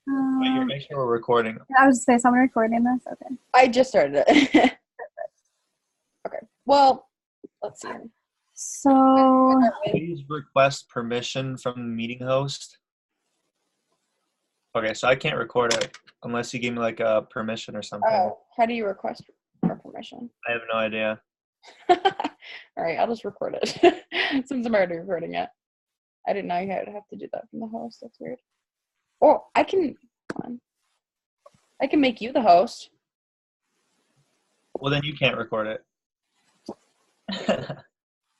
But you make sure we're recording. I was just saying, someone recording this? Okay. I just started it. Okay. Well, let's see. So, Please request permission from the meeting host. Okay, so I can't record it unless you give me like a permission or something. Oh, how do you request for permission? I have no idea. All right, I'll just record it since I'm already recording it. I didn't know you had to have to do that from the host. That's weird. Oh, I can make you the host. Well, then you can't record it.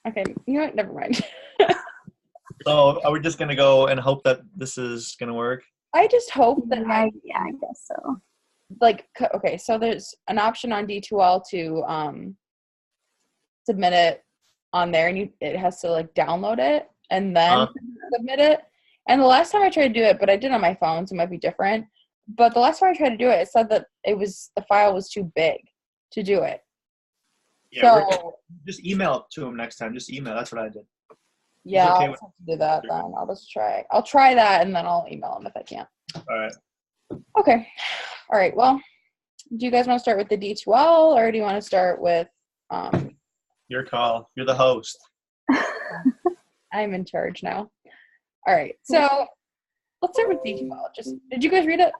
Okay, you know what? Never mind. So are we just going to go and hope that this is going to work? I just hope that I guess so. Like, okay, so there's an option on D2L to submit it on there, and it has to like download it and then submit it. And the last time I tried to do it, but I did on my phone, so it might be different. But the last time I tried to do it, it said that the file was too big to do it. Yeah, so just email it to him next time. Just email. That's what I did. Yeah, I'll have to do that then. I'll try that, and then I'll email him if I can't. All right. Okay. All right. Well, do you guys want to start with the D2L, or do you want to start with Your call. You're the host. I'm in charge now. All right. So let's start with D2L. Did you guys read it?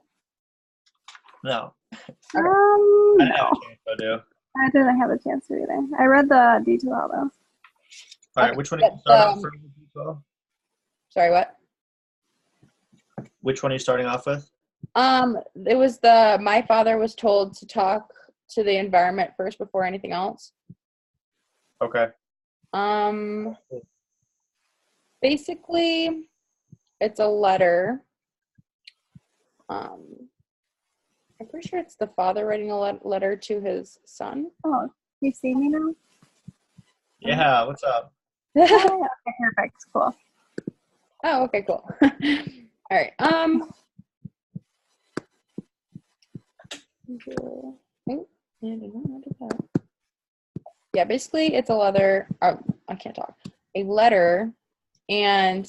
No. Okay. I didn't have a chance to do. I didn't have a chance to either. I read the D2L though. All right, which one are you starting off for? Sorry, what? Which one are you starting off with? It was my father was told to talk to the environment first before anything else. Okay. Basically, it's a letter. I'm pretty sure it's the father writing a letter to his son. Oh, you see me now? Yeah, what's up? Okay, perfect. Cool. Oh, okay, cool. All right. Yeah, basically it's a letter. I can't talk. A letter, and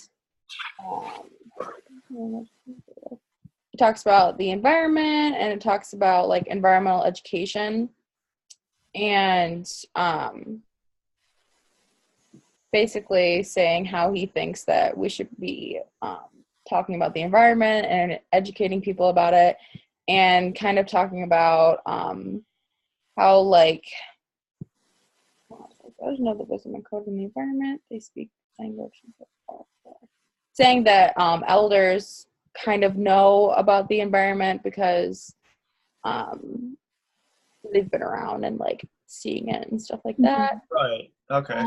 it talks about the environment, and it talks about like environmental education, and basically saying how he thinks that we should be talking about the environment and educating people about it, and kind of talking about how like those know the wisdom and code in the environment. They speak language. Saying that elders kind of know about the environment because they've been around and like seeing it and stuff like that. Right. Okay.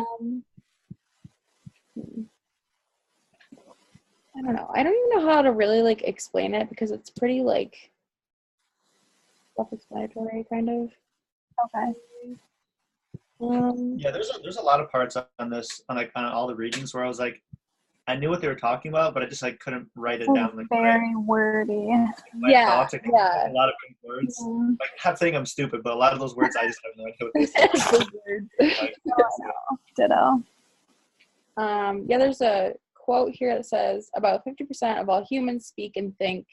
I don't know. I don't even know how to really like explain it because it's pretty like self-explanatory kind of. Okay. Yeah, there's a lot of parts on this on all the readings where I was like, I knew what they were talking about, but I just like couldn't write it down. Like very wordy. Yeah. A lot of big words. Mm-hmm. Like, not saying I'm stupid, but a lot of those words I just have no idea what they say. Like, Ditto. Yeah, there's a quote here that says about 50% of all humans speak and think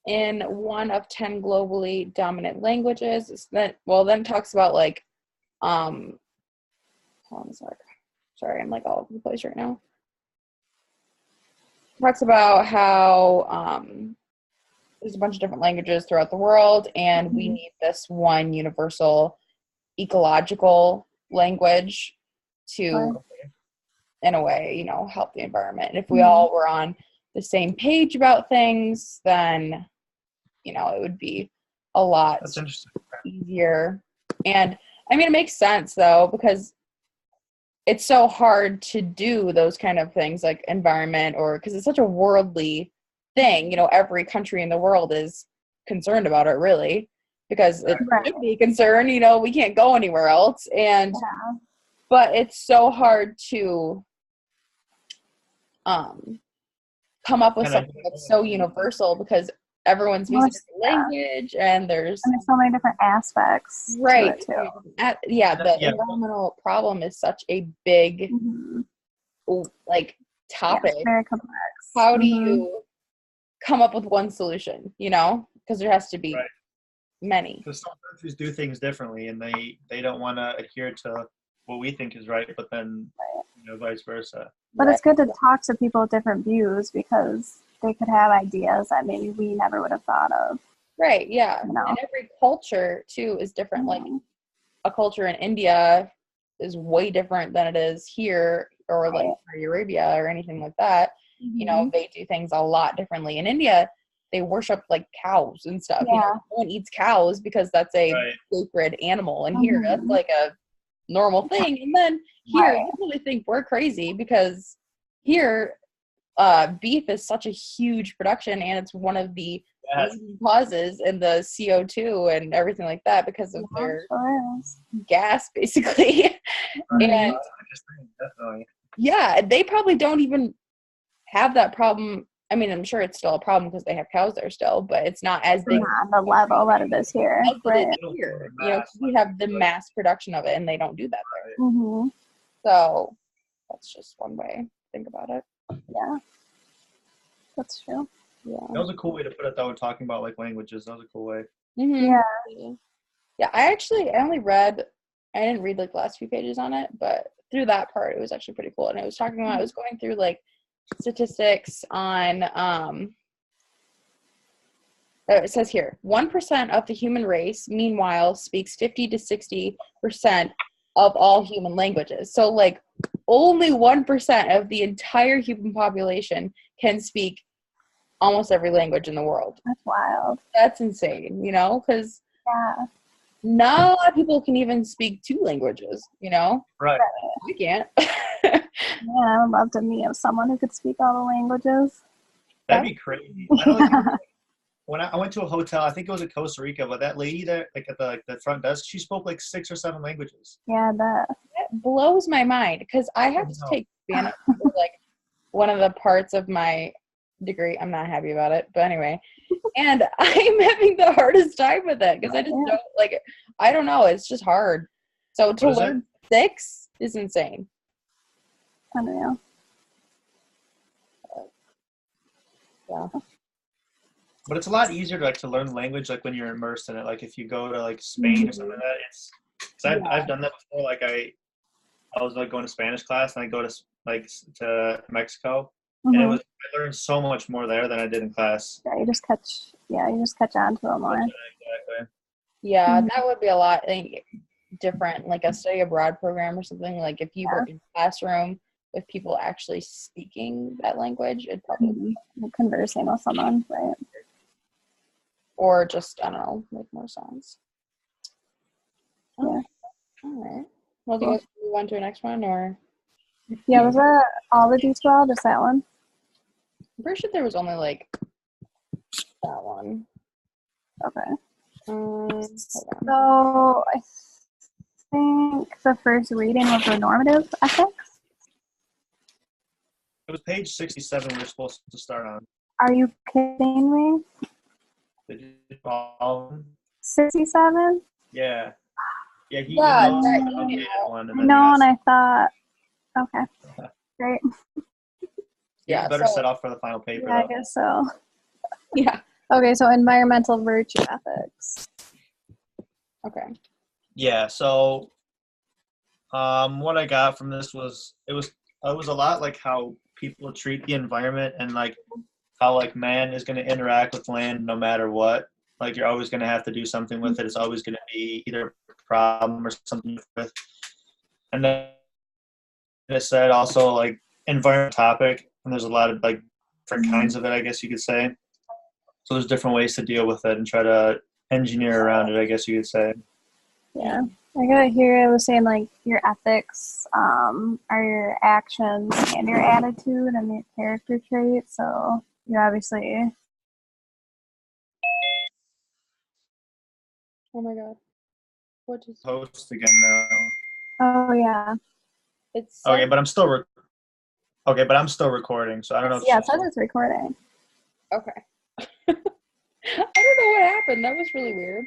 in one of 10 globally dominant languages. Then it talks about like hold on a sec. Sorry, I'm like all over the place right now. Talks about how there's a bunch of different languages throughout the world, and we need this one universal ecological language to, in a way, help the environment. And if we all were on the same page about things, then, it would be a lot easier. And I mean, it makes sense though, because it's so hard to do those kind of things like environment, or because it's such a worldly thing. Every country in the world is concerned about it, really, because it should be concerned. We can't go anywhere else, and but it's so hard to come up with something that's so universal because everyone's using the language, and there's so many different aspects. Right. To it too. The environmental problem is such a big topic. It's very complex. How do you come up with one solution, because there has to be Right. many. Because some countries do things differently, and they don't want to adhere to what we think is right, but then vice versa. But Right. it's good to talk to people with different views because they could have ideas that maybe we never would have thought of. Right, yeah. No. And every culture, too, is different. Like, Mhm. a culture in India is way different than it is here, or like Right. Saudi Arabia or anything like that. Mhm. They do things a lot differently. In India, they worship like cows and stuff. Yeah. No one eats cows because that's a Right. sacred animal. And here, that's Mhm. like a normal thing. And then here, Right. you really think we're crazy because here, beef is such a huge production, and it's one of the Yes. leading causes in the CO2 and everything like that because of Yeah, their sure is. gas, basically. Right. And That's interesting, definitely. yeah, they probably don't even have that problem. I mean, I'm sure it's still a problem because they have cows there still, but it's not as big Not on the level that it is here. as it Right. is here. 'Cause we have the mass production of it, and they don't do that there. Mm-hmm. So that's just one way to think about it. Yeah. That's true. Yeah. That was a cool way to put it, though, talking about like languages. That was a cool way. Mhm. Yeah. Yeah, I didn't read like the last few pages on it, but through that part, it was actually pretty cool. And it was talking about, I was going through like statistics on, it says here, 1% of the human race, meanwhile, speaks 50 to 60% of all human languages. So like only 1% of the entire human population can speak almost every language in the world. That's wild. That's insane, because Yeah. not a lot of people can even speak 2 languages, Right. I can't. Yeah, I would love to meet someone who could speak all the languages. That'd be crazy. I know, like, when I went to a hotel, I think it was in Costa Rica, but that lady there, like at the front desk, she spoke like 6 or 7 languages. Yeah, that. It blows my mind because I have to take Spanish for like one of the parts of my degree. I'm not happy about it, but anyway. And I'm having the hardest time with it because I just don't like. I don't know. It's just hard. So to What is it? learn 6 is insane. I don't know. Yeah. But it's a lot easier to to learn language like when you're immersed in it. Like if you go to like Spain or something like that, it's because I've done that before. Like I was like going to Spanish class and I go to Mexico, and Mm-hmm. I learned so much more there than I did in class. Yeah, you just catch on to them more. Exactly. Yeah, Mhm. that would be a lot different, like a study abroad program or something. Like if you were in a classroom with people actually speaking that language, it'd probably Like conversing with someone, right? or just, I don't know, make more sense. Yeah. All right. Well, do you guys move on to the next one, or? Yeah, was that all the D12? Just that one? I'm pretty sure there was only like that one. Okay. Hold on. So I think the first reading was the normative ethics. It was page 67 we were supposed to start on. Are you kidding me? Did you all of them? 67? Yeah. Yeah, he Yeah, emailed that the email. updated one. I And then know, and he I thought, okay, great. yeah, better set off for the final paper. Yeah, I Though. guess so. Yeah. Okay, so environmental virtue ethics. Okay. Yeah, so what I got from this was it was a lot like how people treat the environment and like how like man is going to interact with land no matter what. Like you're always going to have to do something with it. It's always going to be either a problem or something with. And then it said also like environment topic, and there's a lot of like different kinds of it, I guess you could say. So there's different ways to deal with it and try to engineer around it, I guess you could say. Yeah. I got it here. It was saying like your ethics are your actions and your attitude and your character traits. So you obviously. Oh my god. What is Host again now. Oh yeah. it's Okay, but I'm still I'm still recording, so I don't know. Yeah, it says it's recording. okay. I don't know what happened. That was really weird.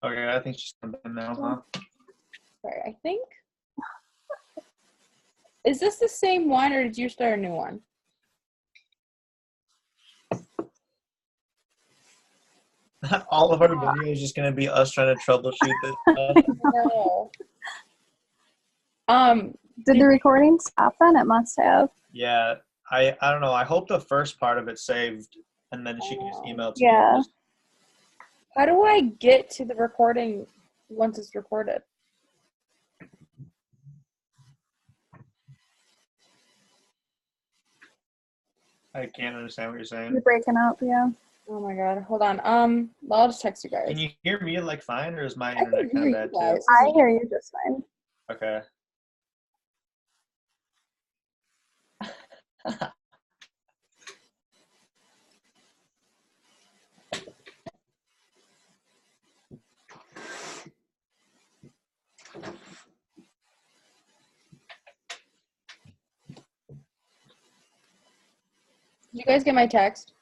Okay, I think she's done now, huh? Sorry, I think. Is this the same one, or did you start a new one? All of our videos is just gonna be us trying to troubleshoot this stuff. No. Did the recording stop then? It must have. Yeah, I don't know. I hope the first part of it saved, and then she can just email to Yeah. me. How do I get to the recording once it's recorded? I can't understand what you're saying. You're breaking up, yeah. Oh my god, hold on. I'll just text you guys. Can you hear me like fine, or is my I can internet hear kind you of bad guys. I hear you just fine. too? Okay. Did you guys get my text?